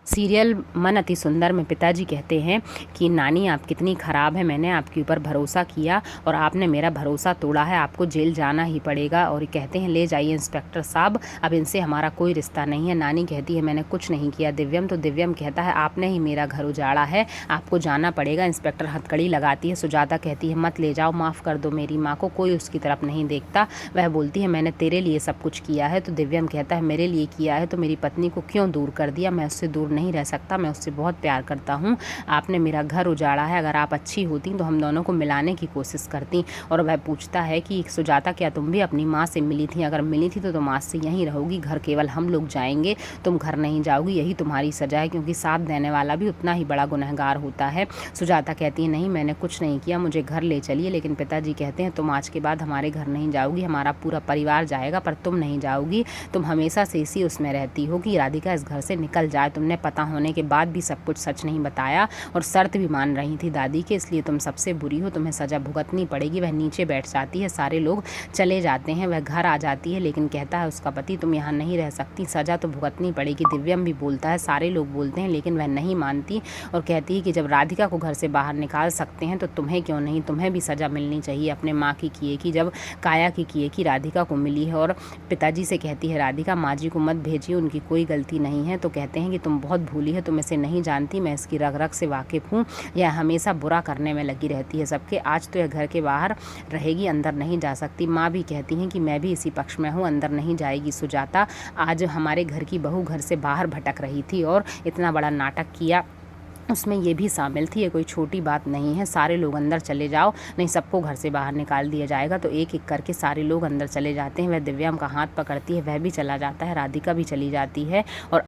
Serial मन अति सुंदर में पिताजी कहते हैं कि नानी आप कितनी ख़राब है, मैंने आपके ऊपर भरोसा किया और आपने मेरा भरोसा तोड़ा है, आपको जेल जाना ही पड़ेगा। और कहते हैं ले जाइए इंस्पेक्टर साहब, अब इनसे हमारा कोई रिश्ता नहीं है। नानी कहती है मैंने कुछ नहीं किया दिव्यम, तो दिव्यम कहता है आपने ही मेरा घर उजाड़ा है, आपको जाना पड़ेगा। इंस्पेक्टर हथकड़ी लगाती है। सुजाता कहती है मत ले जाओ, माफ़ कर दो मेरी माँ को, कोई उसकी तरफ नहीं देखता। वह बोलती है मैंने तेरे लिए सब कुछ किया है। तो दिव्यम कहता है मेरे लिए किया है तो मेरी पत्नी को क्यों दूर कर दिया, मैं उससे दूर नहीं रह सकता, मैं उससे बहुत प्यार करता हूँ। आपने मेरा घर उजाड़ा है, अगर आप अच्छी होती तो हम दोनों को मिलाने की कोशिश करती। और वह पूछता है कि सुजाता क्या तुम भी अपनी माँ से मिली थी, अगर मिली थी तो तुम आज से यहीं रहोगी, घर केवल हम लोग जाएंगे, तुम घर नहीं जाओगी, यही तुम्हारी सजा है, क्योंकि साथ देने वाला भी उतना ही बड़ा गुनहगार होता है। सुजाता कहती है नहीं मैंने कुछ नहीं किया, मुझे घर ले चलिए। लेकिन पिताजी कहते हैं तुम आज के बाद हमारे घर नहीं जाओगी, हमारा पूरा परिवार जाएगा पर तुम नहीं जाओगी, तुम हमेशा से इसी उसमें रहती हो कि राधिका इस घर से निकल जाए। तुमने पता होने के बाद भी सब कुछ सच नहीं बताया और शर्त भी मान रही थी दादी के, इसलिए तुम सबसे बुरी हो, तुम्हें सज़ा भुगतनी पड़ेगी। वह नीचे बैठ जाती है, सारे लोग चले जाते हैं, वह घर आ जाती है। लेकिन कहता है उसका पति तुम यहाँ नहीं रह सकती, सज़ा तो भुगतनी पड़ेगी। दिव्यम भी बोलता है, सारे लोग बोलते हैं, लेकिन वह नहीं मानती और कहती है कि जब राधिका को घर से बाहर निकाल सकते हैं तो तुम्हें क्यों नहीं, तुम्हें भी सज़ा मिलनी चाहिए अपने माँ की किए की, जब काया की किए की राधिका को मिली है। और पिताजी से कहती है राधिका माँ जी को मत भेजिए, उनकी कोई गलती नहीं है। तो कहते हैं कि तुम बहुत भूली है, तुम इसे नहीं जानती, मैं इसकी रग रग से वाकिफ़ हूँ, यह हमेशा बुरा करने में लगी रहती है सबके। आज तो यह घर के बाहर रहेगी, अंदर नहीं जा सकती। माँ भी कहती हैं कि मैं भी इसी पक्ष में हूँ, अंदर नहीं जाएगी सुजाता। आज हमारे घर की बहू घर से बाहर भटक रही थी और इतना बड़ा नाटक किया, उसमें ये भी शामिल थी, ये कोई छोटी बात नहीं है। सारे लोग अंदर चले जाओ, नहीं सबको घर से बाहर निकाल दिया जाएगा। तो एक एक करके सारे लोग अंदर चले जाते हैं। वह दिव्यम का हाथ पकड़ती है, वह भी चला जाता है, राधिका भी चली जाती है। और